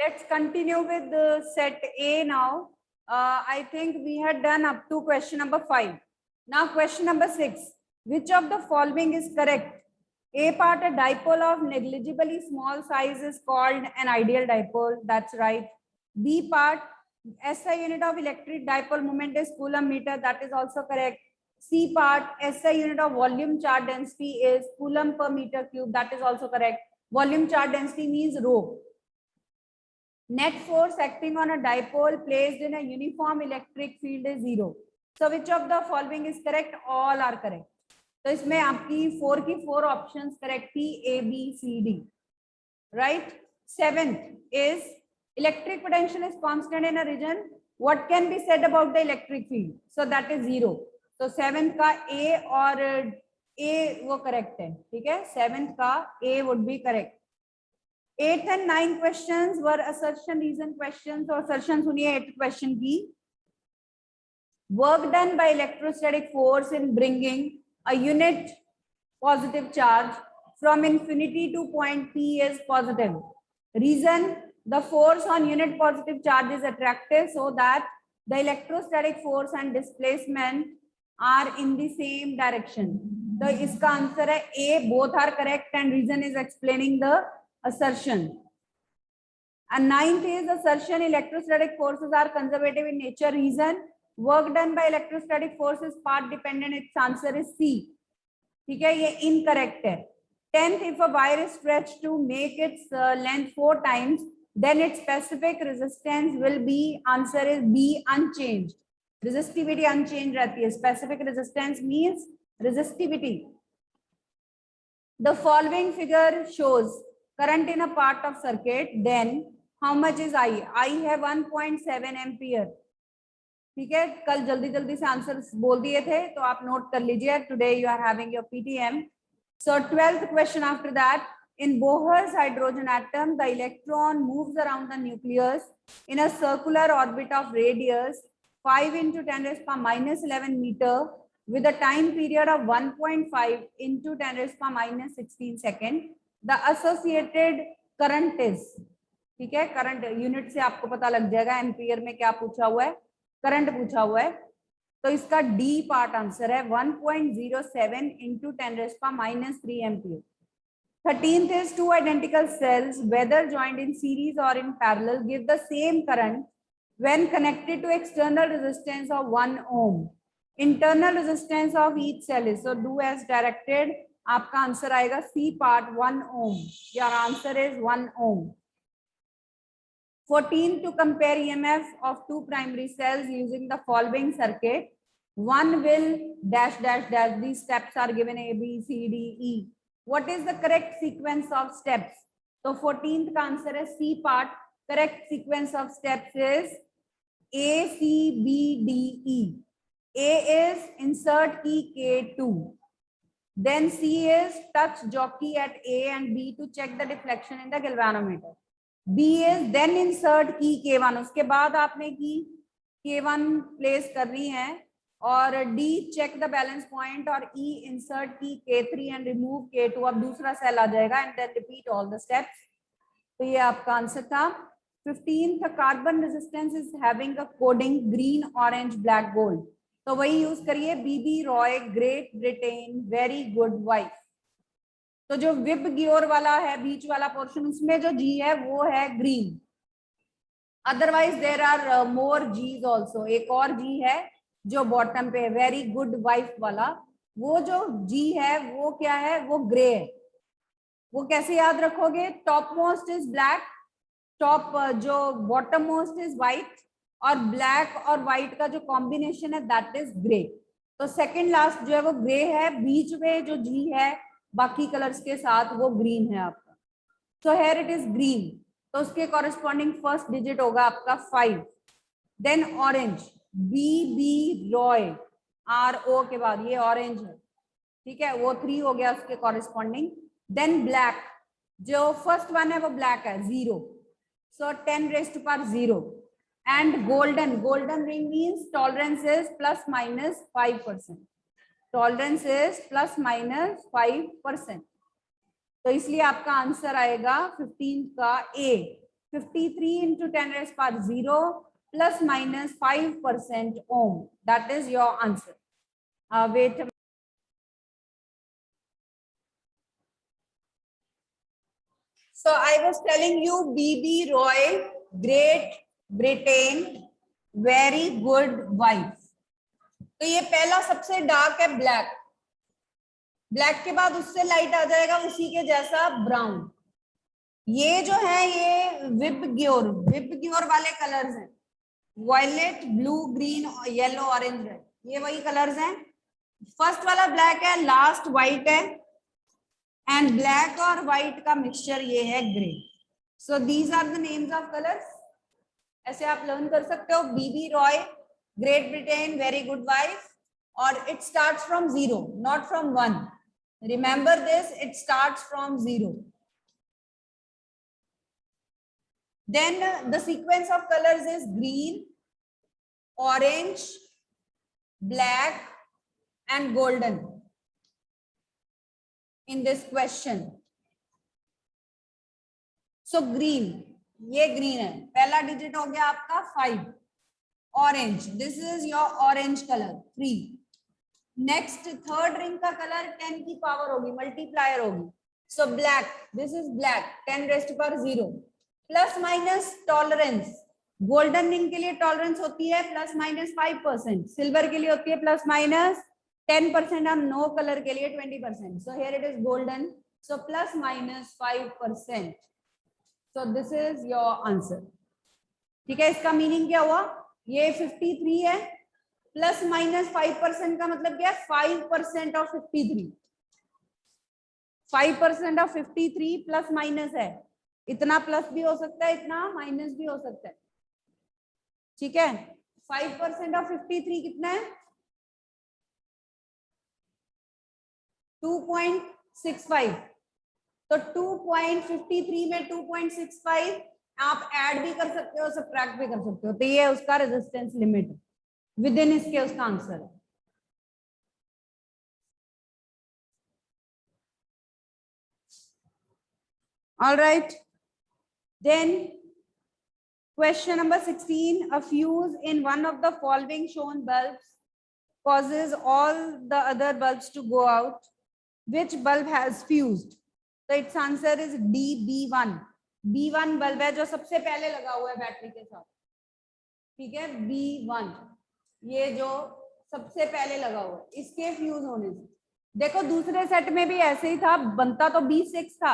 Let's continue with the set A now. I think we had done up to question number 5. Now question number 6. Which of the following is correct? A part, a dipole of negligibly small size is called an ideal dipole. That's right. B part, SI unit of electric dipole moment is coulomb meter. That is also correct. C part, SI unit of volume charge density is coulomb per meter cube. That is also correct. Volume charge density means rho. Net force acting on a dipole placed in a uniform electric field is 0. So which of the following is correct? All are correct. तो इसमें आपकी 4 की 4 options correct थी, A, B, C, D. Right? 7th is electric potential is constant in a region. What can be said about the electric field? So that is 0. So 7th का A और A वो correct है, ठीक है? 7th का A would be correct. 8th and 9th questions were assertion reason questions. और assertion सुनिए 8th question की. Work done by electrostatic force in bringing a unit positive charge from infinity to point P is positive. Reason, the force on unit positive charge is attractive so that the electrostatic force and displacement are in the same direction. So इसका answer है A, both are correct and reason is explaining the assertion. And 9th is assertion electrostatic forces are conservative in nature. Reason, work done by electrostatic force is path dependent. Its answer is C. ठीक है, ये incorrect है. 10th, if a wire is stretched to make its length 4 times, then its specific resistance will be, answer is B, unchanged. Resistivity unchanged रहती है. Specific resistance means resistivity. The following figure shows current in a part of circuit, then how much is I? I है 1.7 ampere. ठीक है, कल जल्दी जल्दी से answer बोल दिए थे तो आप नोट कर लीजिए. Today you are having your PTM. So 12th question after that, in Bohr's hydrogen atom, the electron moves around the nucleus in a circular orbit of radius 5 into 10 raised to minus 11 meter with a time period of 1.5 into 10 raised to minus 16 second. The associated current is, ठीक है, current unit से आपको पता लग जाएगा. Ampere में क्या पूछा हुआ है? करंट पूछा हुआ है. तो इसका डी पार्ट आंसर है 1.07 into 10 raised to minus 3 ampere. 13th is two identical cells, whether joined in series or in parallel, give the same current when connected to external resistance of 1 ohm. Internal resistance of each cell is, so do as directed. आपका answer आएगा C part 1 ohm. Your answer is 1 ohm. 14, to compare EMF of two primary cells using the following circuit. One will dash dash dash. These steps are given A, B, C, D, E. What is the correct sequence of steps? So 14th का answer है C part. Correct sequence of steps is A, C, B, D, E. A is insert key K2. Then C is touch jockey at A and B to check the deflection in the galvanometer. B is then insert key K1. उसके बाद आपने की K1 place कर रही है और D check the balance point और E insert key K3 and remove K2. अब दूसरा सेल आ जाएगा and then repeat all the steps. तो ये आपका आंसर था. 15th, carbon resistance is having a coding green, orange, black, gold. तो वही यूज करिए. B B Roy, Great Britain, very good wife. तो जो विब गियोर वाला है बीच वाला पोर्शन, उसमें जो जी है वो है green. Otherwise there are more Gs also. एक और जी है जो बॉटम पे है, वेरी गुड वाइफ वाला. वो जो जी है वो क्या है? वो ग्रे है. वो कैसे याद रखोगे? Top most is black, top जो बॉटम मोस्ट इज व्हाइट, और ब्लैक और व्हाइट का जो कॉम्बिनेशन है दैट इज ग्रे. तो सेकंड लास्ट जो है वो ग्रे है, बीच में जो जी है बाकी कलर्स के साथ वो ग्रीन है आपका. So here it is green. तो उसके कॉरेस्पॉन्डिंग फर्स्ट डिजिट होगा आपका 5. Then orange, B B Roy, RO के बाद ये ऑरेंज है, ठीक है, वो 3 हो गया उसके कॉरेस्पॉन्डिंग. देन ब्लैक, जो फर्स्ट वन है वो ब्लैक है, 0. सो 10 raised to power 0. And golden, golden ring means tolerance is plus minus 5%. Tolerance is plus minus 5%. तो इसलिए आपका आंसर आएगा 15 का A. 53 into 10 raised power 0 plus minus 5% ohm. That is your answer. Wait a minute. So I was telling you BB Roy, Great Britain, very good wife. तो ये पहला सबसे dark है ब्लैक, ब्लैक के बाद उससे लाइट आ जाएगा उसी के जैसा ब्राउन। ये जो है ये विबग्योर वाले कलर्स हैं, violet, blue, green, yellow, orange, red, ये वही कलर्स हैं। फर्स्ट वाला ब्लैक है, लास्ट व्हाइट है, एंड ब्लैक और व्हाइट का मिक्सचर ये है grey. So these are the names of colours. ऐसे आप लर्न कर सकते हो। B B Roy, Great Britain, very good wife, और it starts from 0, not from 1. Remember this, it starts from 0. Then the sequence of colors is green, orange, black, and golden in this question. So green, ये green है, पहला digit हो गया आपका 5. Orange, this is your orange color 3. Next third ring का colour 10 की power होगी, multiplier होगी. So black, this is black, 10 raised to power 0. Plus minus tolerance, golden ring के लिए टॉलरेंस होती है प्लस माइनस 5%, सिल्वर के लिए होती है प्लस माइनस 10%, और नो कलर के लिए 20%. So here it is golden, so plus minus 5%. So this is your answer. ठीक है, इसका मीनिंग क्या हुआ? ये 53 है, प्लस माइनस 5% का मतलब क्या है? 5% ऑफ 53. 5% ऑफ 53 प्लस माइनस है, इतना प्लस भी हो सकता है, इतना माइनस भी हो सकता है. ठीक है, 5% ऑफ 53 कितना है? 2.65. तो 2.53 में 2.65 आप ऐड भी कर सकते हो, सबट्रैक्ट भी कर सकते हो. तो ये उसका रेजिस्टेंस लिमिट विद इन इसके उसका आंसर है. All right, then question number 16, a fuse in one of the following shown bulbs causes all the other bulbs to go out. Which bulb has fused? So its answer is D, B1. B1 bulb है जो सबसे पहले लगा हुआ है battery के साथ. ठीक है, B1 ये जो सबसे पहले लगा हुआ है, इसके फ्यूज होने से. देखो दूसरे सेट में भी ऐसे ही था, बनता तो B6 था,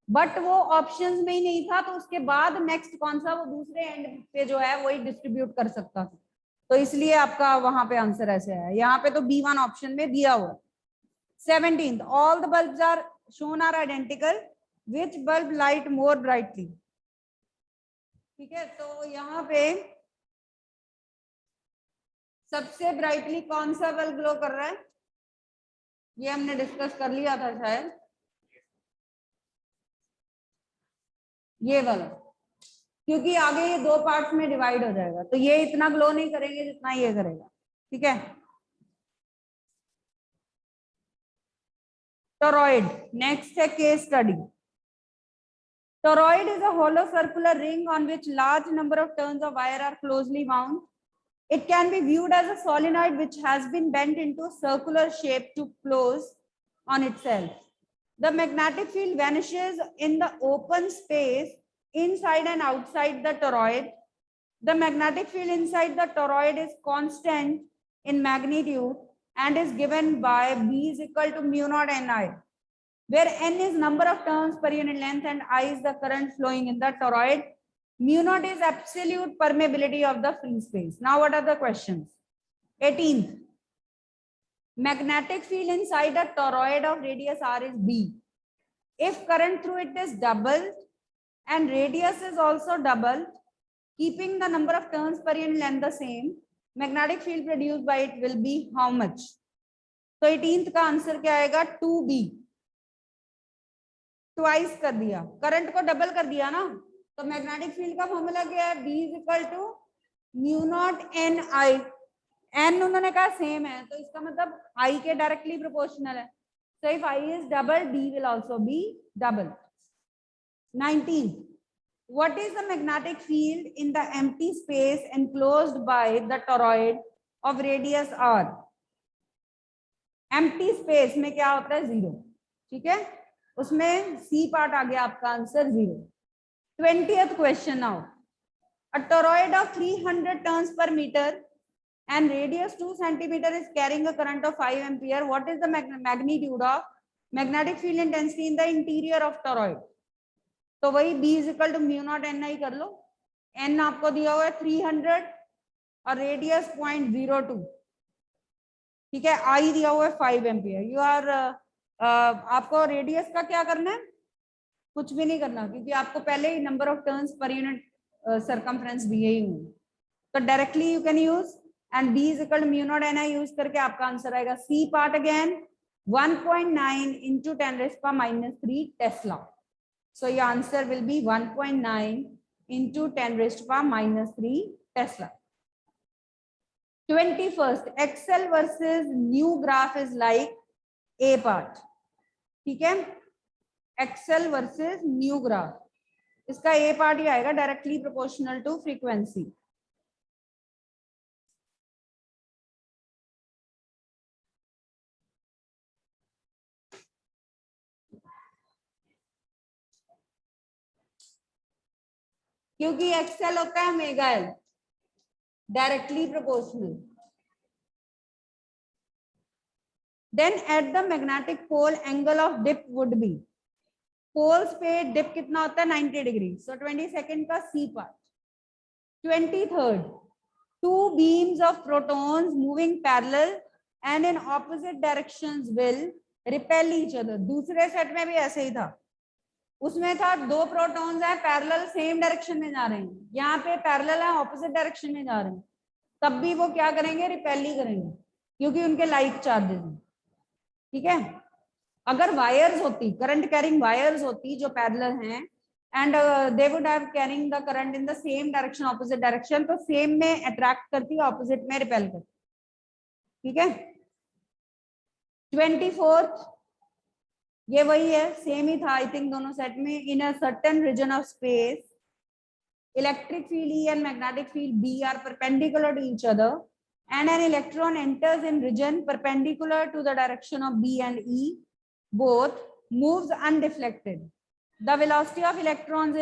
बट वो ऑप्शंस में ही नहीं था, तो उसके बाद नेक्स्ट कौन सा, वो दूसरे एंड पे जो है वही डिस्ट्रीब्यूट कर सकता था. तो इसलिए आपका वहां पे आंसर ऐसे है. यहाँ पे तो B1 ऑप्शन में दिया हुआ. 17th, all the bulbs are shown are identical. Which bulb light more brightly? ठीक है, तो यहाँ पे सबसे ब्राइटली कौन सा बल्ब ग्लो कर रहा है? ये हमने डिस्कस कर लिया था शायद, ये वाला, क्योंकि आगे ये दो पार्ट्स में डिवाइड हो जाएगा, तो ये इतना ग्लो नहीं करेंगे जितना ये करेगा. ठीक है, टोरॉइड नेक्स्ट है case study. Toroid is a hollow circular ring on which large number of turns of wire are closely wound. It can be viewed as a solenoid which has been bent into circular shape to close on itself. The magnetic field vanishes in the open space inside and outside the toroid. The magnetic field inside the toroid is constant in magnitude and is given by B is equal to mu naught Ni, where N is number of turns per unit length and I is the current flowing in the toroid. Mu naught is absolute permeability of the free space. Now what are the questions? 18th, magnetic field inside a toroid of radius R is B. If current through it is doubled and radius is also doubled, keeping the number of turns per unit length the same, magnetic field produced by it will be how much? तो 18th का answer क्या आएगा? 2B. Twice कर दिया, current को double कर दिया ना, तो मैग्नेटिक फील्ड का फॉर्मूला क्या है? B is equal to mu not an I. N उन्होंने कहा सेम है, तो इसका मतलब आई के डायरेक्टली प्रोपोर्शनल है. So if I is double, D will also be double. 19th, What is the magnetic field in the empty space enclosed by the toroid of radius r? Empty space में क्या होता है? 0. ठीक है, उसमें C part आ गया आपका answer 0. 20th question now. A toroid of 300 turns per meter and radius 2 centimeter is carrying a current of 5 ampere. What is the magnitude of magnetic field intensity in the interior of toroid? तो वही B is equal to mu not an I कर लो. N आपको दिया हुआ है 300 और radius 0.02. ठीक है, I दिया हुआ है 5 एम्पियर. यू आर आपको रेडियस का क्या करना है? कुछ भी नहीं करना, क्योंकि आपको पहले ही number of turns per unit circumference दिए ही हुए. तो directly you can use and B is equal to mu not an I use करके आपका आंसर आएगा C part again 1.9 into 10⁻³ tesla. So your answer will be 1.9 into 10⁻³ Tesla. 21st, Excel versus new graph is like A part. ठीक है, Excel versus new graph. इसका A part ही आएगा, directly proportional to frequency. क्योंकि XL होता है omega L, directly proportional. Then at the magnetic pole angle of dip would be. Poles पे dip कितना होता है? 90 डिग्री. सो 22nd का C part. 23rd, two beams of protons moving parallel and in opposite directions will repel each other. दूसरे set में भी ऐसे ही था, उसमें था 2 प्रोटॉन्स है पैरेलल सेम डायरेक्शन में जा रहे हैं. यहाँ पे पैरेलल है ऑपोजिट डायरेक्शन में जा रहे हैं, तब भी वो क्या करेंगे? रिपेल ही करेंगे, क्योंकि उनके लाइक चार्जेस हैं. ठीक है, अगर वायर्स होती, करंट कैरिंग वायर्स होती जो पैरेलल हैं and they would have carrying the current in the same direction opposite direction, तो सेम में अट्रैक्ट करती है, ऑपोजिट में रिपेल करती. ठीक है. 24th, ये वही है, सेम ही था आई थिंक दोनों सेट में. In a certain region of space electric field E and magnetic field B are perpendicular to each other and an electron enters in region perpendicular to the direction of B and E, both moves undeflected. The velocity of electron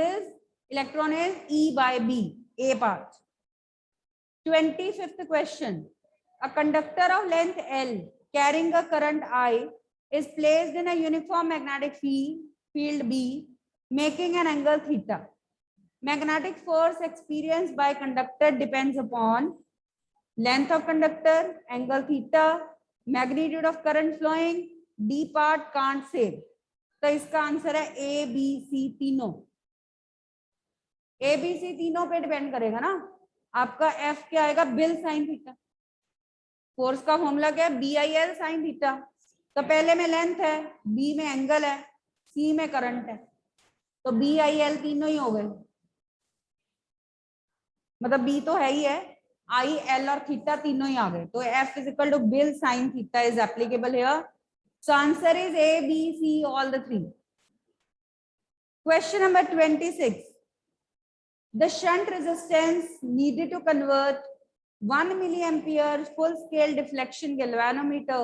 is E by B. A part. 25th question. A conductor of length L carrying a current I is placed in a uniform magnetic field B, making an angle theta. Magnetic force experienced by conductor depends upon length of conductor, angle theta, magnitude of current flowing. D part can't say. तो इसका answer है A, B, C तीनों. A, B, C तीनों पे depend करेगा ना. आपका F क्या आएगा? Bill sine theta. फोर्स का फॉर्मूला क्या है? BIL sine theta. तो पहले में लेंथ है, B में एंगल है, C में करंट है, तो BIL तीनों ही हो गए. मतलब B तो है ही है, I, L और थीटा तीनों ही आ गए. तो F is equal to BIL sine theta is applicable here. So answer is A, B, C, all the three. Question number 26. The shunt resistance needed to convert 1 milliampere full scale deflection galvanometer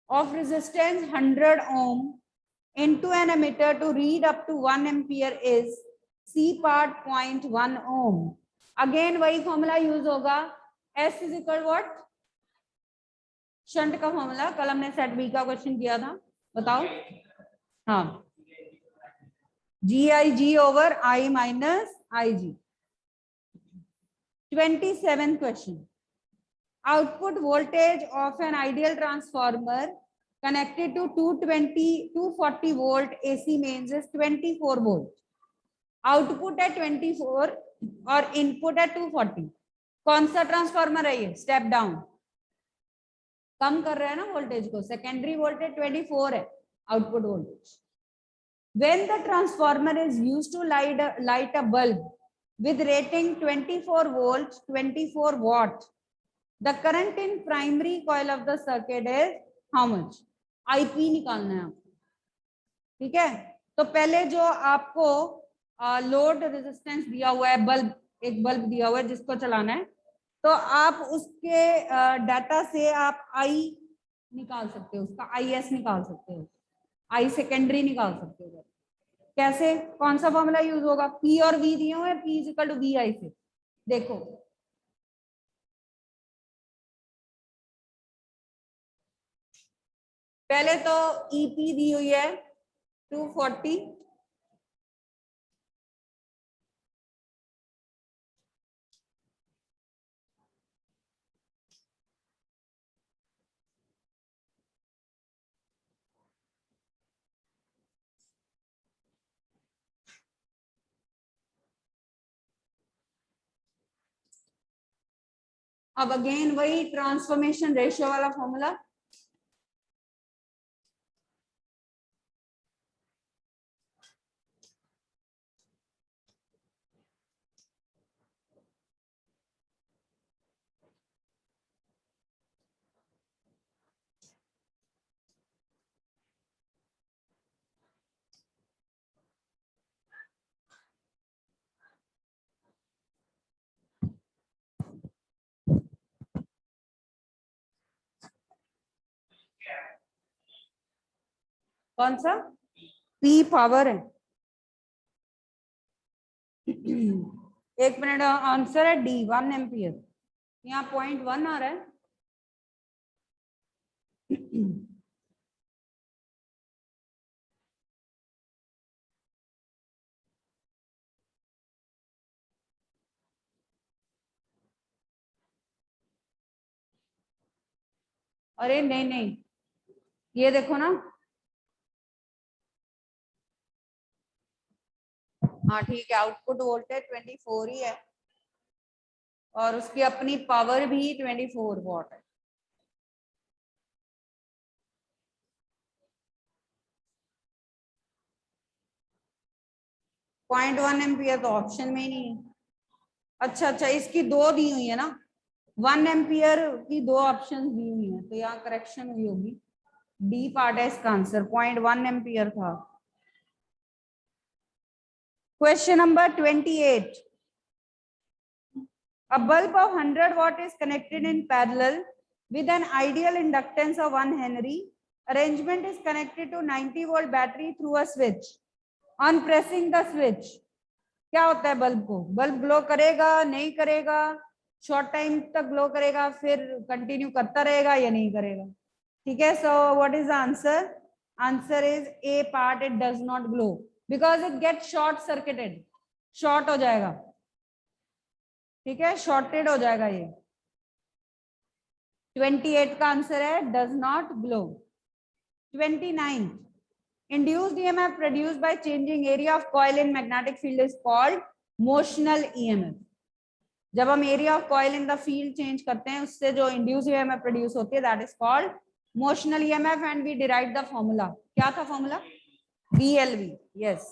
of resistance 100 ohm into an ammeter to read up to 1 ampere is C part 0.1 ohm. Again वही formula use होगा. S is equal what? Shunt का formula कल हमने set B का question किया था, बताओ. हाँ, GIG over I minus IG. 27th question. Output voltage of an ideal transformer connected to 240 volt AC mains is 24 volt. Output है 24 और इनपुट है 240. कौन सा ट्रांसफार्मर है ये? स्टेप डाउन, कम कर रहे हैं ना वोल्टेज को. सेकेंडरी वोल्टेज 24 है output voltage. When the transformer is used to light a bulb with rating 24 volts 24 watt, the current in primary coil of the circuit is how much? IP निकालना है आपको. ठीक है, तो पहले जो आपको लोड रेजिस्टेंस दिया हुआ है, बल्ब, एक बल्ब दिया हुआ है जिसको चलाना है, तो आप उसके डाटा से आप आई निकाल सकते हो, उसका आई एस निकाल सकते हो, आई सेकेंडरी निकाल सकते हो। कैसे, कौन सा फॉर्मूला यूज होगा? पी और वी दिए हुए, P is equal to V I से। देखो पहले तो ईपी दी हुई है 240, अब अगेन वही ट्रांसफॉर्मेशन रेशियो वाला फॉर्मूला, कौन सा? पी पावर है। एक मिनट, आंसर है डी 1 एम्पियर। यहाँ 0.1 आ रहा है। अरे नहीं नहीं, ये देखो ना, हाँ ठीक है, आउटपुट वोल्टेज 24 ही है और उसकी अपनी पावर भी 24 वॉट है। 0.1 एम्पियर तो ऑप्शन में ही नहीं है। अच्छा अच्छा, इसकी दो दी हुई है ना, 1 एम्पियर की दो ऑप्शन दी हुई है, तो यहाँ करेक्शन हुई होगी, डी पार्ट है इसका आंसर, 0.1 एम्पियर था। Question number 28, a bulb of 100 watt is connected in parallel with an ideal inductance of 1 Henry. Arrangement is connected to 90 volt battery through a switch. On pressing the switch, क्या होता है bulb को? Bulb glow करेगा, नहीं करेगा, short time तक glow करेगा, फिर कंटिन्यू करता रहेगा या नहीं करेगा? ठीक है, so what is the answer? Answer is a part, it does not glow because it get short circuited, short हो जाएगा। ठीक है, शॉर्टेड हो जाएगा ये। 28 का आंसर है does not glow. 29, induced EMF produced by changing area of coil in magnetic field is called motional EMF. जब हम area of coil in the field change करते हैं, उससे जो इंड्यूस ईएमएफ प्रोड्यूस होती है, that is called motional EMF and we derive the formula. क्या था formula? BLV। Yes.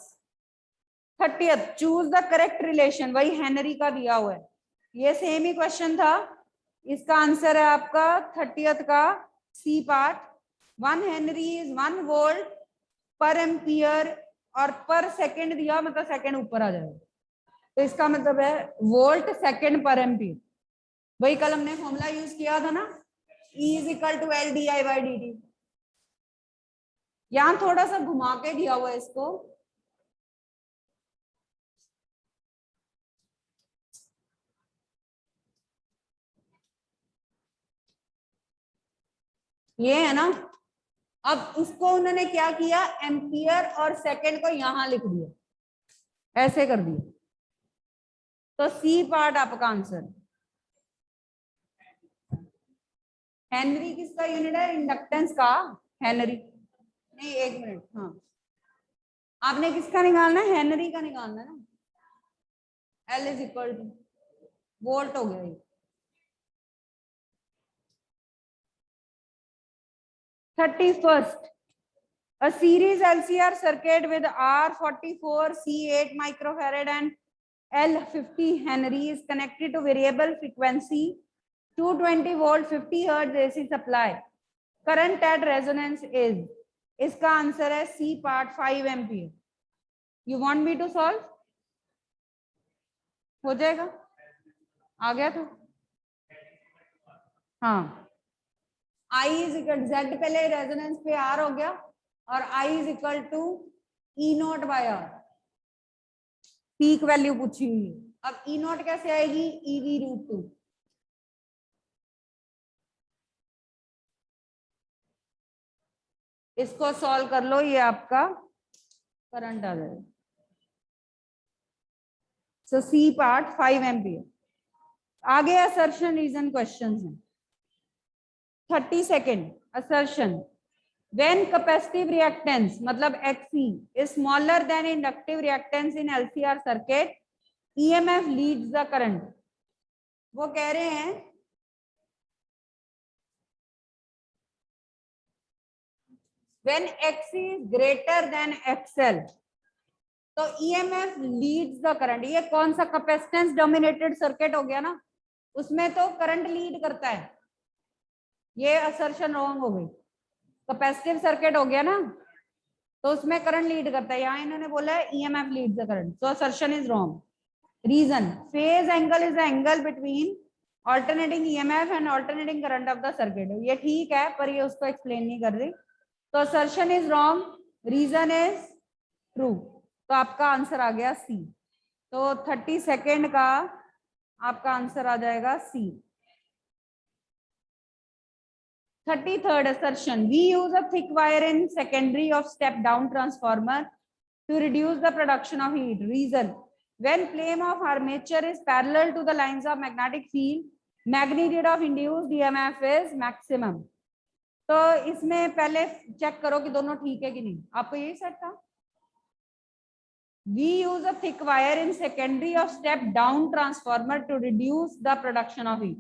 30th, choose the correct relation, वही हेनरी का दिया हुआ है, ये सेम ही क्वेश्चन था। इसका आंसर है आपका 30th का C part, 1 henry is 1 volt per ampere और पर सेकंड दिया, मतलब सेकंड ऊपर आ जाएगा, तो इसका मतलब है वोल्ट सेकंड पर एम्पियर। वही कल हमने फॉर्मूला यूज किया था ना, E is equal to L D I by D T. यहां थोड़ा सा घुमा के दिया हुआ है इसको, ये है ना, अब उसको उन्होंने क्या किया, एम्पियर और सेकंड को यहां लिख दिया, ऐसे कर दिया, तो सी पार्ट आपका आंसर। हेनरी किसका यूनिट है? इंडक्टेंस का। हेनरी नहीं, एक मिनट, हाँ आपने किसका निकालना है? हेनरी का निकालना है ना। L is equal two volt हो गया ये। 31st, a series LCR circuit with R44 C8 microfarad and L50 Henry is connected to variable frequency 220 volt 50 hertz AC supply. Current at resonance is, इसका answer है C part 5 ampere. You want me to solve? हो जाएगा, आ गया तो हाँ, I is equal Z पहले resonance पे R हो गया और I is equal to E naught by R, peak value पूछी हुई है। अब ई नॉट कैसे आएगी, ईवी रूट टू, इसको सॉल्व कर लो, ये आपका करंट आ जाएगा। So C part 5 ampere. आगे असर्शन रीजन क्वेश्चंस हैं। 32nd assertion, when capacitive reactance मतलब Xc is smaller than inductive reactance in LCR circuit, EMF leads the current। वो कह रहे हैं when Xc is greater than XL तो EMF leads the current। ये कौन सा कैपेसिटेंस डोमिनेटेड सर्किट हो गया ना, उसमें तो करंट लीड करता है, ये असर्शन रॉन्ग हो गई। कैपेसिटिव सर्किट हो गया ना तो उसमें करंट लीड करता है, यहाँ इन्होंने बोला है EMF leads the current, so assertion is wrong. Reason, phase angle is the angle between alternating EMF and alternating current of the circuit. ये ठीक है पर ये उसको एक्सप्लेन नहीं कर रही, तो assertion is wrong, reason is true. तो आपका आंसर आ गया सी। तो 32nd का आपका आंसर आ जाएगा सी। 33rd assertion, we use a thick wire in secondary of step down transformer to reduce the production of heat। Reason, when plane of armature is parallel to the lines of magnetic field, magnitude of induced EMF is maximum। तो इसमें पहले check करो कि दोनों ठीक है कि नहीं, आपको यही सेट था। We use a thick wire in secondary of step down transformer to reduce the production of heat।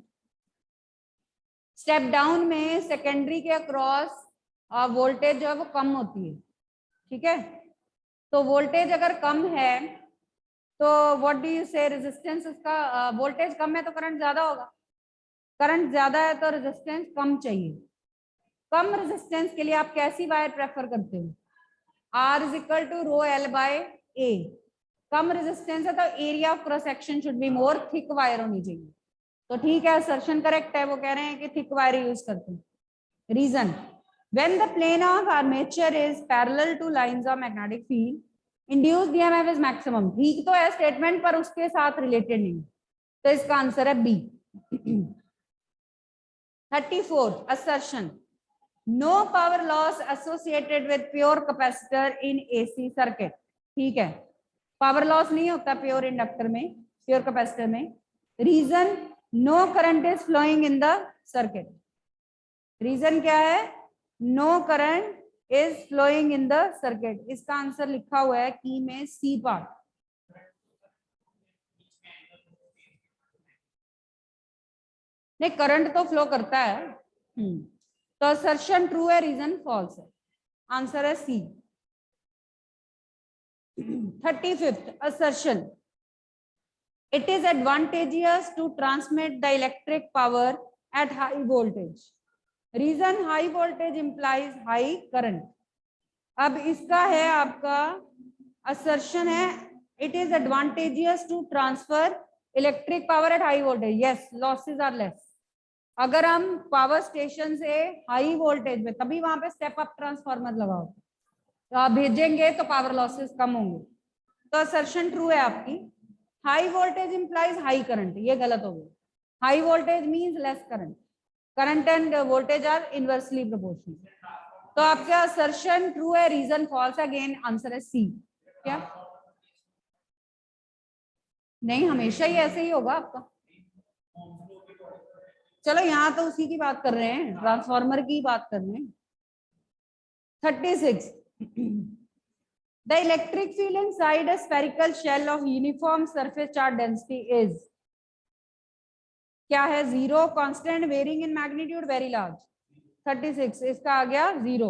Step down में सेकेंडरी के अक्रॉस वोल्टेज जो है वो कम होती है, ठीक है। तो वोल्टेज अगर कम है तो व्हाट डू यू से, रेजिस्टेंस उसका वोल्टेज कम है तो करंट ज्यादा होगा, करंट ज्यादा है तो रेजिस्टेंस कम चाहिए। कम रेजिस्टेंस के लिए आप कैसी वायर प्रेफर करते हो, R is equal to rho L by A. कम रेजिस्टेंस है तो area of cross section should be more, thick wire होनी चाहिए। तो ठीक है, असर्शन करेक्ट है, वो कह रहे हैं कि थिक वायर यूज करते हैं। Reason, when the plane of armature is parallel to lines of magnetic field, induced EMF is maximum. ठीक तो है स्टेटमेंट पर उसके साथ रिलेटेड नहीं, तो इसका आंसर है B. 34th assertion, no power loss associated with pure capacitor in AC circuit। ठीक है, पावर लॉस नहीं होता प्योर इंडक्टर में, प्योर कैपेसिटर में। Reason, no current is flowing in the circuit. Reason क्या है, no current is flowing in the circuit. इसका answer लिखा हुआ है की में सी पार्ट। नहीं, करंट तो फ्लो करता है। तो असर्शन ट्रू है, रीजन फॉल्स है, आंसर है C. 35th assertion, it is advantageous to transmit the electric power at high voltage। Reason, high voltage implies high current। अब इसका है आपका assertion है it is advantageous to transfer electric power at high voltage। Yes, losses are less। अगर हम power station से high voltage में, तभी वहां पे स्टेप अप ट्रांसफार्मर लगाओ तो आप भेजेंगे तो पावर लॉसेस कम होंगे। तो असर्शन ट्रू है आपकी। High voltage implies high current, ये गलत हो गया। High voltage means less current, current and voltage are inversely proportional. तो आपका असर्शन ट्रू है, रीजन फॉल्स। अगेन आंसर है सी। क्या नहीं, हमेशा ही ऐसे ही होगा आपका। चलो यहाँ तो उसी की बात कर रहे हैं, ट्रांसफार्मर की बात कर रहे हैं। 36, the electric field inside a spherical shell of uniform surface charge density is क्या है, zero, constant, varying in magnitude, very large. 36 इसका आ गया zero.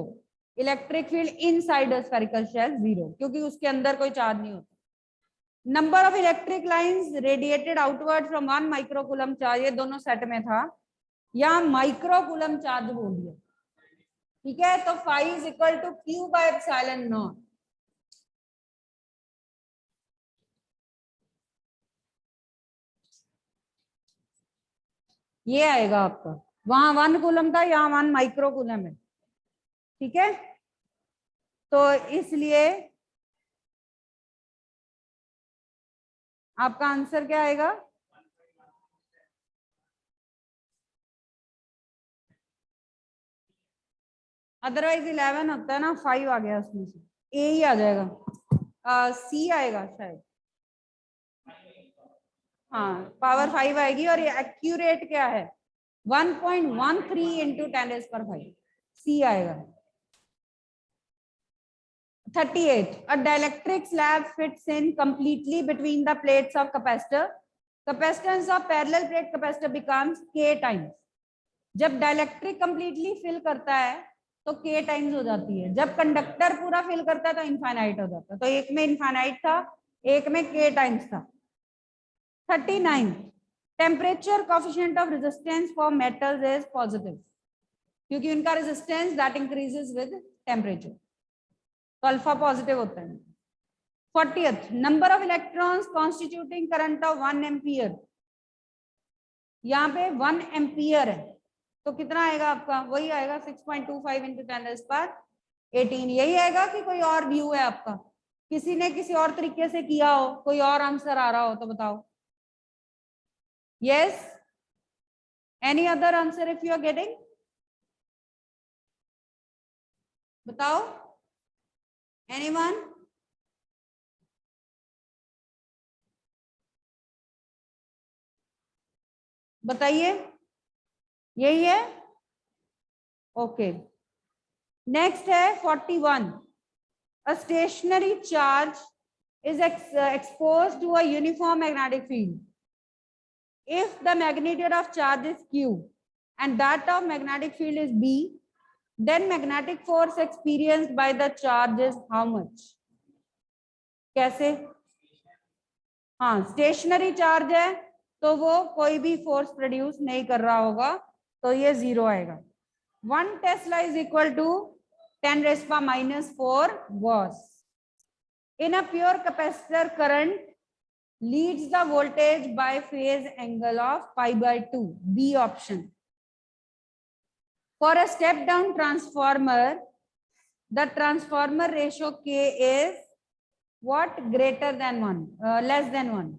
Electric field inside a spherical shell zero, क्योंकि उसके अंदर कोई चार्ज नहीं होता। Number of electric lines radiated outward from 1 microcoulomb charge, ये दोनों सेट में था, यहाँ माइक्रोकूलम चार्ज बोल दिया, ठीक है। तो phi is equal to Q by epsilon not. ये आएगा आपका, वहां 1 कूलम था, यहाँ 1 माइक्रो कूलम है, ठीक है। तो इसलिए आपका आंसर क्या आएगा? अदरवाइज 11 होता है ना, 5 आ गया उसमें से, ए ही आ जाएगा, सी आएगा शायद। हाँ, पावर 5 आएगी और ये एक्यूरेट क्या है 1.13 इंटू 10⁵, सी आएगा। 38. A dielectric slab fits in completely between the plates of capacitor. Capacitance of parallel plate capacitor becomes K times. जब डायलेक्ट्रिक कंप्लीटली फिल करता है तो K टाइम्स हो जाती है, जब कंडक्टर पूरा फिल करता है तो इनफाइनाइट हो जाता है। तो एक में इनफाइनाइट था, एक में K टाइम्स था। 39. Temperature coefficient of resistance for metals is positive, क्योंकि उनका resistance that increases with temperature, तो अल्फा पॉजिटिव होता है। 40th. Number of electrons constituting current of 1 ampere, यहाँ पे 1 एम्पियर है तो कितना आएगा आपका? वही आएगा 6.25 इंटू 10⁻18। यही आएगा कि कोई और व्यू है आपका? किसी ने किसी और तरीके से किया हो, कोई और आंसर आ रहा हो तो बताओ। Yes, any other answer if you are getting, बताओ। एनीवन? बताइए, यही है। ओके, नेक्स्ट है 41. A stationary charge is exposed to a uniform magnetic field. If the magnitude of charge is Q and that of magnetic field is B, then magnetic force experienced by the charge is how much? कैसे? हाँ, stationery charge है तो वो कोई भी force produce नहीं कर रहा होगा, तो ये 0 आएगा। 1 tesla is equal to 10⁻⁻4 gauss. In a pure capacitor, current leads the voltage by phase angle of pi/2. B option. For a step down transformer, the transformer ratio K is what? Greater than 1, less than 1.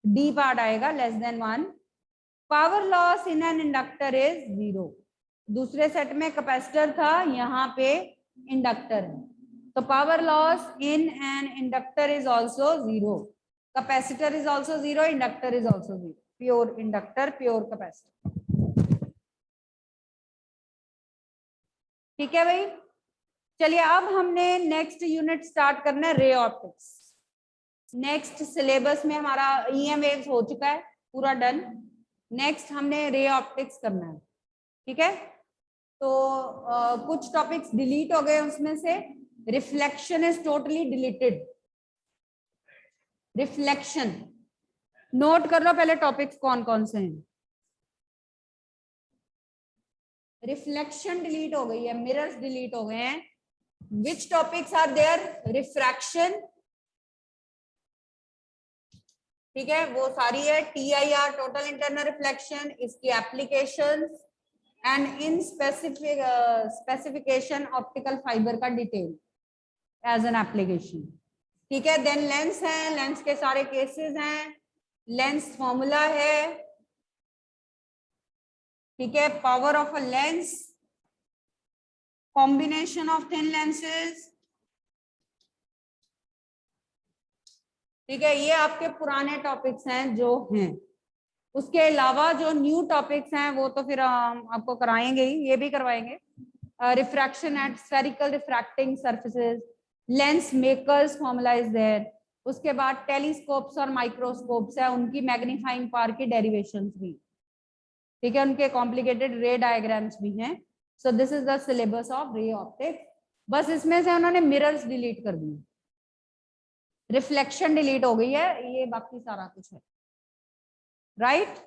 D part आएगा, less than 1. Power loss in an inductor is 0. दूसरे set में capacitor था, यहाँ पे inductor है, तो power loss in an inductor is also 0, capacitor is also 0, inductor is also 0। Pure inductor, pure capacitor, ठीक है भाई। चलिए अब हमने नेक्स्ट यूनिट स्टार्ट करना है, रे ऑप्टिक्स। नेक्स्ट सिलेबस में हमारा EM वेव्स हो चुका है पूरा डन, नेक्स्ट हमने रे ऑप्टिक्स करना है, ठीक है। तो कुछ टॉपिक्स डिलीट हो गए उसमें से। Reflection is totally deleted. Reflection note कर लो पहले टॉपिक्स कौन कौन से हैं। रिफ्लेक्शन डिलीट हो गई है, मिरर्स डिलीट हो गए हैं। विच टॉपिक्स आर देयर? रिफ्रैक्शन, ठीक है, वो सारी है। TIR, टोटल इंटरनल रिफ्लेक्शन, इसकी applications and in specification optical fibre का डिटेल एज एन एप्लीकेशन, ठीक है। देन लेंस है, लेंस के सारे केसेस हैं, लेंस फॉर्मूला है, ठीक है। Power of a lens, combination of thin lenses, ठीक है। ये आपके पुराने टॉपिक्स हैं जो हैं। उसके अलावा जो न्यू टॉपिक्स हैं वो तो फिर आपको कराएंगे ही, ये भी करवाएंगे। Refraction at spherical refracting surfaces, lens makers formula is there. उसके बाद टेलीस्कोप्स और माइक्रोस्कोप्स है, उनकी मैग्नीफाइंग पावर की डेरिवेशंस भी, ठीक है, उनके कॉम्प्लिकेटेड रे डायग्राम्स भी हैं। So this is the syllabus of ray optics. बस इसमें से उन्होंने मिरर्स डिलीट कर दिए, रिफ्लेक्शन डिलीट हो गई है, ये बाकी सारा कुछ है, राइट।